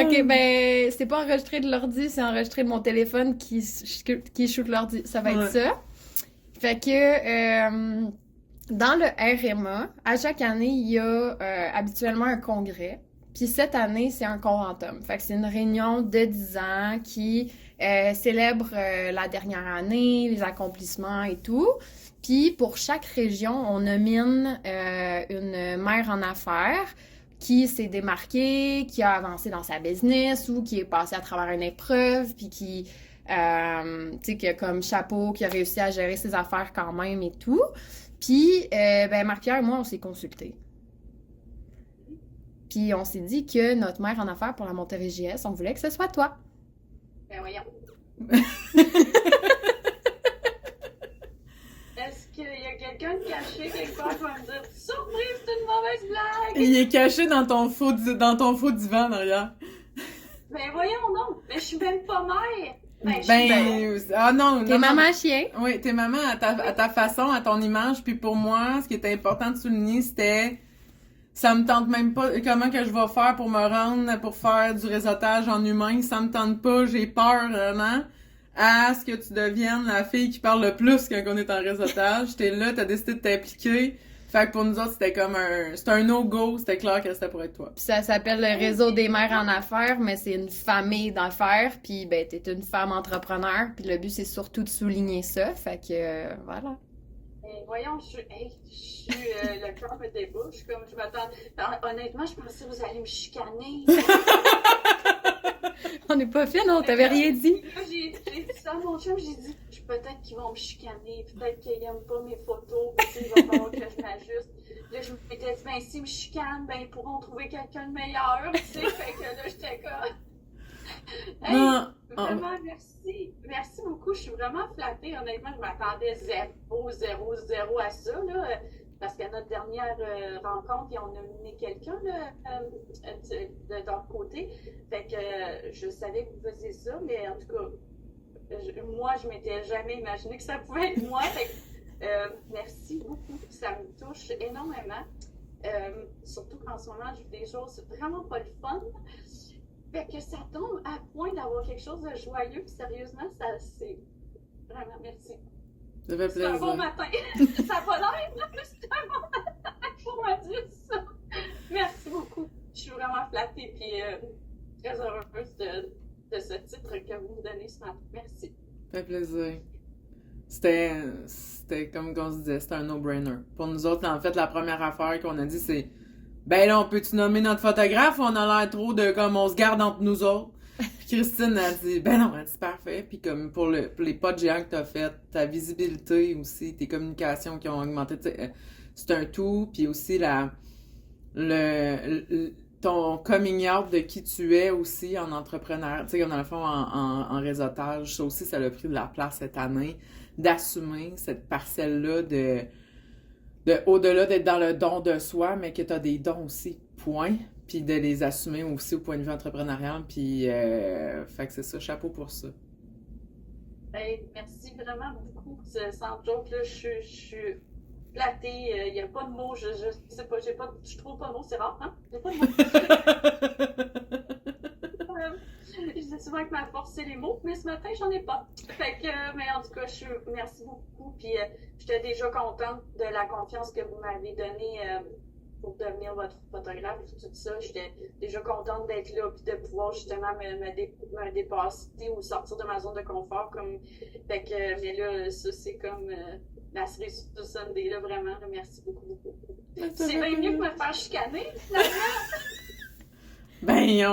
Ok, ben, c'est pas enregistré de l'ordi, c'est enregistré de mon téléphone qui shoot l'ordi. Ça va être ça. Fait que dans le RMA, à chaque année, il y a habituellement un congrès. Puis cette année, c'est un conventum. Fait que c'est une réunion de 10 ans qui célèbre la dernière année, les accomplissements et tout. Puis pour chaque région, on nomine une mère en affaires qui s'est démarquée, qui a avancé dans sa business ou qui est passée à travers une épreuve, puis qui, tu sais, qui a comme chapeau, qui a réussi à gérer ses affaires quand même et tout. Puis, ben, Marc-Pierre et moi, on s'est consultés. Puis, on s'est dit que notre mère en affaires pour la Monterrey JS, on voulait que ce soit toi. Ben voyons. Est-ce qu'il y a quelqu'un de caché quelque part qui va me dire « Surprise, c'est une mauvaise blague! » Il est caché dans ton faux divan derrière. Ben voyons donc, mais je suis même pas mère! Ah non, T'es non, maman chien. Oui, t'es maman à ta façon, à ton image. Puis pour moi, ce qui était important de souligner, c'était ça me tente même pas comment que je vais faire pour me rendre pour faire du réseautage en humain. Ça me tente pas, j'ai peur vraiment à ce que tu deviennes la fille qui parle le plus quand on est en réseautage. T'es là, t'as décidé de t'impliquer. Fait que pour nous autres, c'était comme c'était un no-go, c'était clair que c'était pour être toi. Puis ça s'appelle le réseau des mères en affaires, mais c'est une famille d'affaires. Puis ben, t'es une femme entrepreneur. Puis le but, c'est surtout de souligner ça. Fait que, voilà. Voyons, je suis le cœur me débouche, comme je m'attends. Honnêtement, je pensais que vous allez me chicaner. On n'est pas fait, non? T'avais rien dit. J'ai dit ça à mon chum, j'ai dit peut-être qu'ils vont me chicaner, peut-être qu'ils n'aiment pas mes photos, puis il va falloir que je m'ajuste. Là, je m'étais dit, ben s'ils me chicanent, ben ils pourront trouver quelqu'un de meilleur, tu sais, fait que là, j'étais comme... Hey, vraiment, merci. Merci beaucoup, je suis vraiment flattée, honnêtement, je m'attendais 0 à ça, là. Parce qu'à notre dernière rencontre, on a nominé quelqu'un de leur côté. Fait que je savais que vous faisiez ça, mais en tout cas, moi, je m'étais jamais imaginé que ça pouvait être moi. Fait que, merci beaucoup. Ça me touche énormément. Surtout qu'en ce moment, je vis des choses vraiment pas le fun. Fait que ça tombe à point d'avoir quelque chose de joyeux. Puis sérieusement, ça c'est vraiment merci. Ça fait plaisir. C'est un bon matin. Ça va l'air, mais c'est un bon matin pour me dire ça. Merci beaucoup. Je suis vraiment flattée et très heureuse de ce titre que vous me donnez ce matin. Merci. Ça fait plaisir. C'était comme on se disait, c'était un no-brainer. Pour nous autres, en fait, la première affaire qu'on a dit, c'est ben là, on peut-tu nommer notre photographe? On a l'air trop de comme on se garde entre nous autres. Puis Christine a dit, ben non, elle dit parfait. Puis comme pour les pas de géants que t'as fait, ta visibilité aussi, tes communications qui ont augmenté, c'est un tout. Puis aussi ton coming out de qui tu es aussi en entrepreneur, tu sais, comme dans le fond en réseautage, ça aussi, ça a pris de la place cette année, d'assumer cette parcelle-là de au-delà d'être dans le don de soi, mais que tu as des dons aussi, point. Puis de les assumer aussi au point de vue entrepreneurial. Puis, fait que c'est ça, chapeau pour ça. Ben, merci vraiment beaucoup. Sans joke, là, je suis flattée. Il n'y a pas de mots. Je sais pas, je trouve pas de mots. C'est rare, hein? J'ai pas de mots. Je dis souvent que ma force, c'est les mots, mais ce matin, j'en ai pas. Fait que, mais en tout cas, merci beaucoup. Puis, j'étais déjà contente de la confiance que vous m'avez donnée pour devenir votre photographe et tout ça. J'étais déjà contente d'être là puis de pouvoir justement me dépasser ou sortir de ma zone de confort. Fait que, mais là, ça, c'est comme la cerise sur Sunday, là, vraiment. Là, merci beaucoup. C'est bien mieux que me faire chicaner, finalement. Ben,